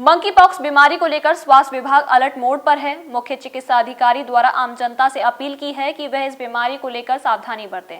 Monkey pox बीमारी को लेकर स्वास्थ्य विभाग अलर्ट मोड पर है। मुख्य चिकित्सा अधिकारी द्वारा आम जनता से अपील की है कि वह इस बीमारी को लेकर सावधानी बरतें।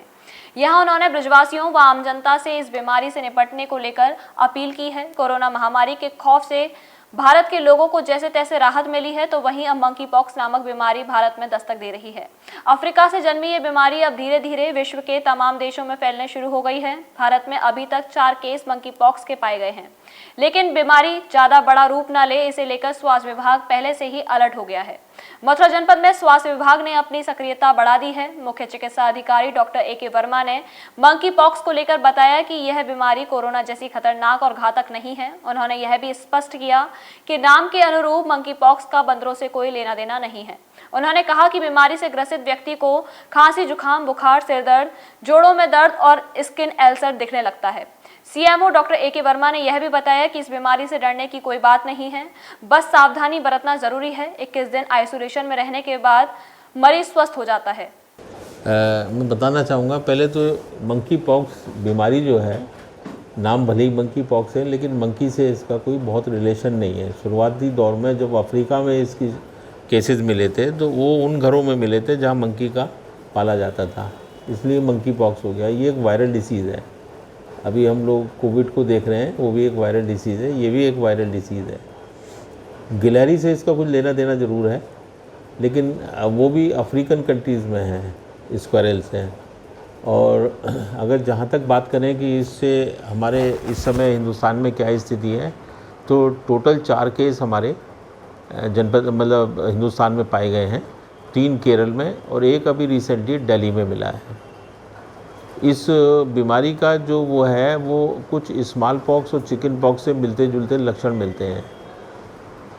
यहाँ उन्होंने ब्रजवासियों व आम जनता से इस बीमारी से निपटने को लेकर अपील की है। कोरोना महामारी के खौफ से भारत के लोगों को जैसे तैसे राहत मिली है, तो वहीं अब मंकी पॉक्स नामक बीमारी भारत में दस्तक दे रही है। अफ्रीका से जन्मी ये बीमारी अब धीरे धीरे विश्व के तमाम देशों में फैलने शुरू हो गई है। भारत में अभी तक 4 केस मंकी पॉक्स के पाए गए हैं, लेकिन बीमारी ज्यादा बड़ा रूप न ले, इसे लेकर स्वास्थ्य विभाग पहले से ही अलर्ट हो गया है। मथुरा जनपद में स्वास्थ्य विभाग ने अपनी सक्रियता बढ़ा दी है। मुख्य चिकित्सा अधिकारी डॉक्टर ए.के. वर्मा ने मंकी पॉक्स को लेकर बताया कि यह बीमारी कोरोना जैसी खतरनाक और घातक नहीं है। उन्होंने यह भी स्पष्ट किया कि नाम के अनुरूप मंकी पॉक्स का बंदरों से कोई लेना देना नहीं है। उन्होंने कहा कि बीमारी से ग्रसित व्यक्ति को खांसी, जुकाम, बुखार, सिर दर्द, जोड़ों में दर्द और स्किन अल्सर दिखने लगता है। CMO doctor A K. वर्मा ने यह भी बताया कि इस बीमारी से डरने की कोई बात नहीं है, बस सावधानी बरतना जरूरी है। 21 दिन आइसोलेशन में रहने के बाद मरीज स्वस्थ हो जाता है। मैं बताना चाहूँगा, पहले तो मंकी पॉक्स बीमारी जो है, नाम भले ही मंकी पॉक्स है, लेकिन मंकी से इसका कोई बहुत रिलेशन नहीं है। शुरुआती दौर में जब अफ्रीका में इसकी केसेस मिले थे, तो वो उन घरों में मिले थे जहाँ मंकी का पाला जाता था, इसलिए मंकी पॉक्स हो गया। ये एक वायरल डिसीज़ है। अभी हम लोग कोविड को देख रहे हैं, वो भी एक वायरल डिसीज़ है, ये भी एक वायरल डिसीज़ है। गिलहरी से इसका कुछ लेना देना ज़रूर है, लेकिन वो भी अफ्रीकन कंट्रीज़ में है, स्क्वायरल से है। और अगर जहाँ तक बात करें कि इससे हमारे इस समय हिंदुस्तान में क्या स्थिति है, तो टोटल 4 केस हमारे जनपद मतलब हिंदुस्तान में पाए गए हैं, 3 केरल में और 1 अभी रिसेंटली दिल्ली में मिला है। इस बीमारी का जो वो है, वो कुछ स्मॉल पॉक्स और चिकन पॉक्स से मिलते जुलते लक्षण मिलते हैं।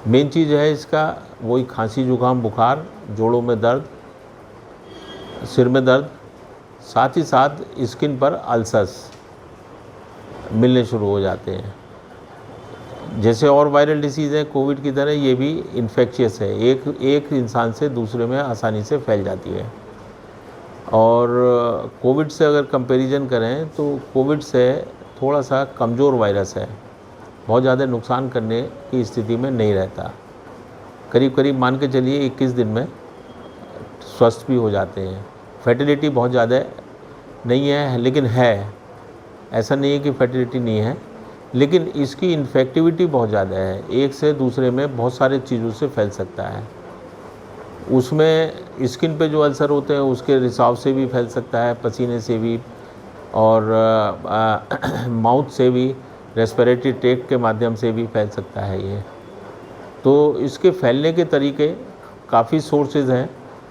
मेन चीज़ है इसका वही खांसी, जुकाम, बुखार, जोड़ों में दर्द, सिर में दर्द, साथ ही साथ स्किन पर अल्सर्स मिलने शुरू हो जाते हैं। जैसे और वायरल डिसीज़ है कोविड की तरह, ये भी इन्फेक्शियस है, एक इंसान से दूसरे में आसानी से फैल जाती है। और कोविड से अगर कंपैरिजन करें तो कोविड से थोड़ा सा कमज़ोर वायरस है, बहुत ज़्यादा नुकसान करने की स्थिति में नहीं रहता। करीब करीब मान के चलिए 21 दिन में स्वस्थ भी हो जाते हैं। फर्टिलिटी बहुत ज़्यादा नहीं है, लेकिन है, ऐसा नहीं है कि फर्टिलिटी नहीं है, लेकिन इसकी इन्फेक्टिविटी बहुत ज़्यादा है। एक से दूसरे में बहुत सारे चीज़ों से फैल सकता है। उसमें स्किन पे जो अल्सर होते हैं उसके रिसाव से भी फैल सकता है, पसीने से भी, और माउथ से भी, रेस्पिरेटरी ट्रैक्ट के माध्यम से भी फैल सकता है ये। तो इसके फैलने के तरीके काफ़ी सोर्सेज हैं,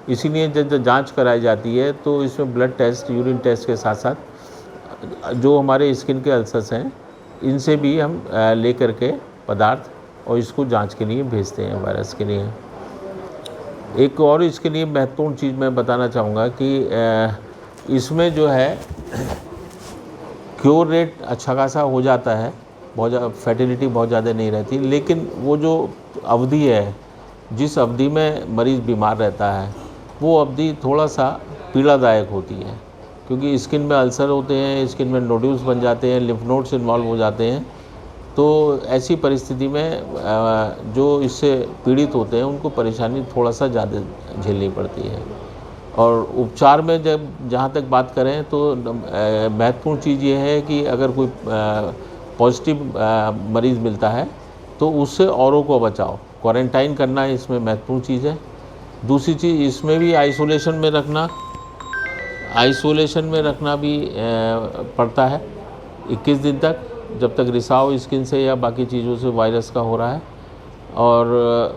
इसीलिए जब जांच कराई जाती है तो इसमें ब्लड टेस्ट, यूरिन टेस्ट के साथ साथ जो हमारे स्किन के अल्सर्स हैं, इनसे भी हम ले कर के पदार्थ और इसको जांच के लिए भेजते हैं वायरस के लिए। एक और इसके लिए महत्वपूर्ण चीज़ मैं बताना चाहूँगा कि इसमें जो है क्योर रेट अच्छा खासा हो जाता है, बहुत ज़्यादा फर्टिलिटी बहुत ज़्यादा नहीं रहती, लेकिन वो जो अवधि है, जिस अवधि में मरीज़ बीमार रहता है, वो अवधि थोड़ा सा पीड़ादायक होती है, क्योंकि स्किन में अल्सर होते हैं, स्किन में नोड्यूल्स बन जाते हैं, लिम्फ नोड्स इन्वॉल्व हो जाते हैं। तो ऐसी परिस्थिति में जो इससे पीड़ित होते हैं उनको परेशानी थोड़ा सा ज़्यादा झेलनी पड़ती है। और उपचार में जब जहाँ तक बात करें तो महत्वपूर्ण चीज़ ये है कि अगर कोई पॉजिटिव मरीज़ मिलता है तो उससे औरों को बचाओ, क्वारंटाइन करना इसमें महत्वपूर्ण चीज़ है। दूसरी चीज़ इसमें भी आइसोलेशन में रखना भी पड़ता है 21 दिन तक, जब तक रिसाव स्किन से या बाकी चीज़ों से वायरस का हो रहा है। और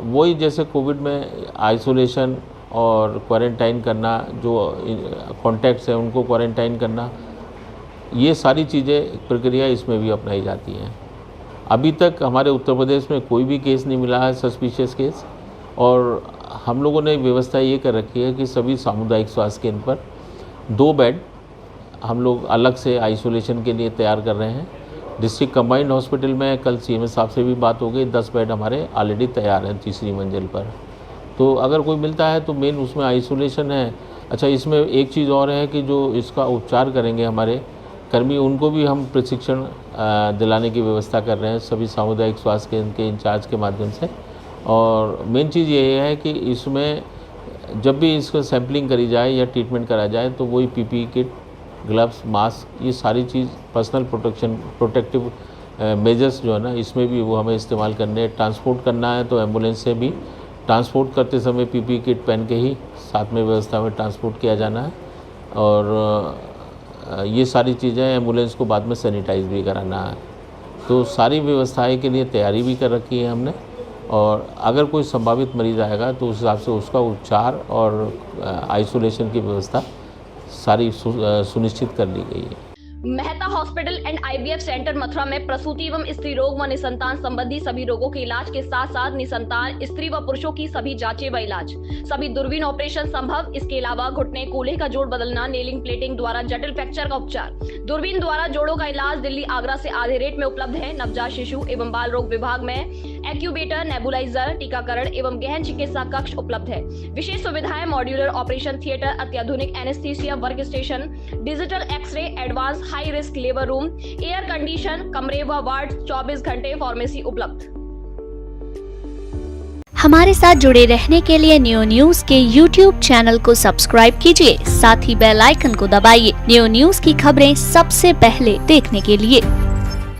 वही जैसे कोविड में आइसोलेशन और क्वारंटाइन करना, जो कॉन्टैक्ट्स हैं उनको क्वारंटाइन करना, ये सारी चीज़ें प्रक्रिया इसमें भी अपनाई जाती हैं। अभी तक हमारे उत्तर प्रदेश में कोई भी केस नहीं मिला है सस्पिशियस केस, और हम लोगों ने व्यवस्था ये कर रखी है कि सभी सामुदायिक स्वास्थ्य केंद्र पर 2 बेड हम लोग अलग से आइसोलेशन के लिए तैयार कर रहे हैं। डिस्ट्रिक्ट कंबाइंड हॉस्पिटल में कल सीएमएस साहब से भी बात हो गई, 10 बेड हमारे ऑलरेडी तैयार हैं 3री मंजिल पर। तो अगर कोई मिलता है तो मेन उसमें आइसोलेशन है। अच्छा, इसमें एक चीज़ और है कि जो इसका उपचार करेंगे हमारे कर्मी, उनको भी हम प्रशिक्षण दिलाने की व्यवस्था कर रहे हैं सभी सामुदायिक स्वास्थ्य केंद्र के इंचार्ज के माध्यम से। और मेन चीज़ ये है कि इसमें जब भी इसको सैम्पलिंग करी जाए या ट्रीटमेंट करा जाए तो वही पीपीई किट, ग्लव्स, मास्क, ये सारी चीज़ पर्सनल प्रोटेक्टिव मेजर्स जो है ना, इसमें भी वो हमें इस्तेमाल करने हैं। ट्रांसपोर्ट करना है तो एम्बुलेंस से भी ट्रांसपोर्ट करते समय पीपीई किट पहन के ही साथ में व्यवस्था में ट्रांसपोर्ट किया जाना है। और ये सारी चीज़ें एम्बुलेंस को बाद में सैनिटाइज भी कराना है। तो सारी व्यवस्थाएं के लिए तैयारी भी कर रखी है हमने। और अगर कोई संभावित मरीज़ आएगा तो उस हिसाब से उसका उपचार और आइसोलेशन की व्यवस्था सारी सुनिश्चित कर ली गई है। Mehta hospital and IVF centre Mathura में प्रसूति एवं स्त्री रोग व निसंतान संबंधी सभी रोगों के इलाज के साथ साथ निसंतान स्त्री व पुरुषों की सभी जांचें व इलाज, सभी दूरबीन ऑपरेशन संभव। इसके अलावा घुटने, कूल्हे का जोड़ बदलना, नेलिंग, प्लेटिंग द्वारा जटिल फ्रैक्चर का उपचार, दूरबीन द्वारा जोड़ों का इलाज दिल्ली, आगरा से आधे रेट में उपलब्ध है। नवजात शिशु एवं बाल रोग विभाग में एक्यूबेटर, नेबुलाइजर, टीकाकरण एवं गहन चिकित्सा कक्ष उपलब्ध है। विशेष सुविधाएं मॉड्यूलर ऑपरेशन थिएटर, अत्याधुनिक anaesthesia work station, digital x-ray, advance high risk labour room, air condition कमरे व वार्ड, 24 घंटे फार्मेसी उपलब्ध। हमारे साथ जुड़े रहने के लिए न्यू न्यूज के YouTube चैनल को सब्सक्राइब कीजिए, साथ ही बेल आइकन को दबाइए न्यू न्यूज की खबरें सबसे पहले देखने के लिए।